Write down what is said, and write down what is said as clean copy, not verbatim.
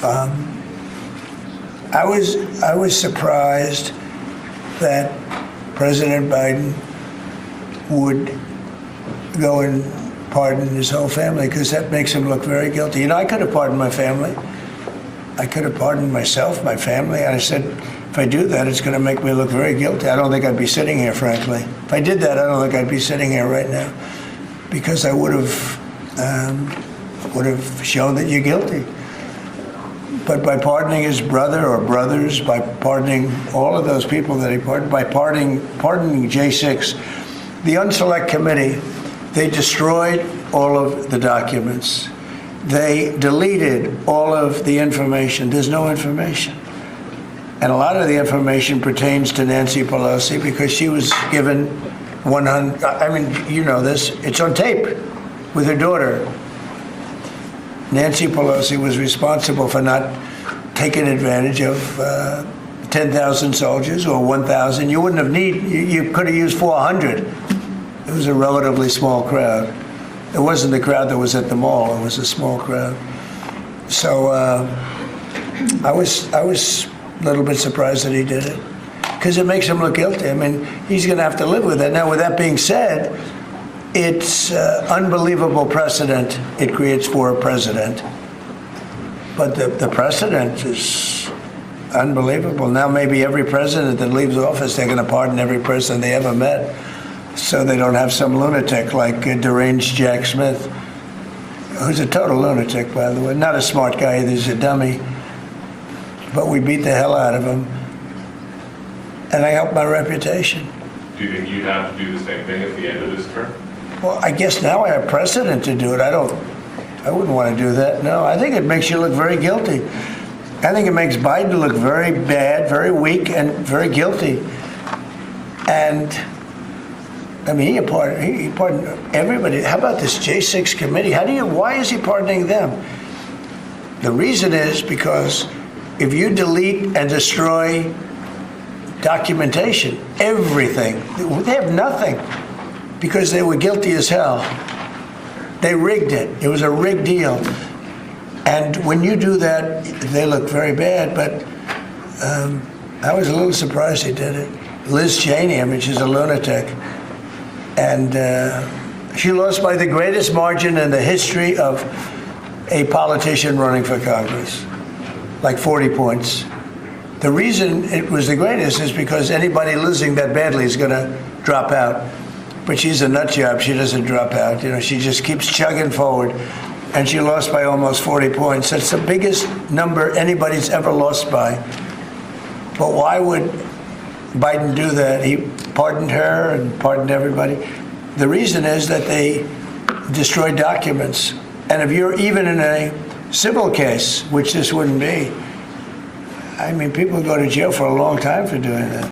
I was surprised that President Biden would go and pardon his whole family, because that makes him look very guilty. You know, I could have pardoned my family. I could have pardoned myself, my family. And I said, if I do that, it's going to make me look very guilty. I don't think I'd be sitting here, frankly. If I did that, I don't think I'd be sitting here right now, because I would have shown that you're guilty. But by pardoning his brother or brothers, by pardoning all of those people that he pardoned, by pardoning J6, the Unselect Committee, they destroyed all of the documents. They deleted all of the information. There's no information. And a lot of the information pertains to Nancy Pelosi, because she was given 100, I mean, you know this, it's on tape with her daughter. Nancy Pelosi was responsible for not taking advantage of 10,000 soldiers or 1,000. You wouldn't have you could have used 400. It was a relatively small crowd. It wasn't the crowd that was at the mall. It was a small crowd. So I was a little bit surprised that he did it, because it makes him look guilty. I mean, he's going to have to live with it. Now, with that being said, it's unbelievable precedent it creates for a president. But the precedent is unbelievable. Now maybe every president that leaves office, they're going to pardon every person they ever met, so they don't have some lunatic like deranged Jack Smith, who's a total lunatic, by the way. Not a smart guy either, he's a dummy. But we beat the hell out of him. And I helped my reputation. Do you think you'd have to do the same thing at the end of this term? Well, I guess now I have precedent to do it. I wouldn't want to do that. No, I think it makes you look very guilty. I think it makes Biden look very bad, very weak, and very guilty. And I mean, he pardoned everybody. How about this J6 committee? Why is he pardoning them? The reason is because if you delete and destroy documentation, everything, they have nothing, because they were guilty as hell. They rigged it. It was a rigged deal. And when you do that, they look very bad. But I was a little surprised he did it. Liz Cheney, I mean, she's a lunatic. And she lost by the greatest margin in the history of a politician running for Congress, like 40 points. The reason it was the greatest is because anybody losing that badly is going to drop out. But she's a nut job. She doesn't drop out. You know, she just keeps chugging forward. And she lost by almost 40 points. That's the biggest number anybody's ever lost by. But why would Biden do that? He pardoned her and pardoned everybody. The reason is that they destroyed documents. And if you're even in a civil case, which this wouldn't be, I mean, people go to jail for a long time for doing that.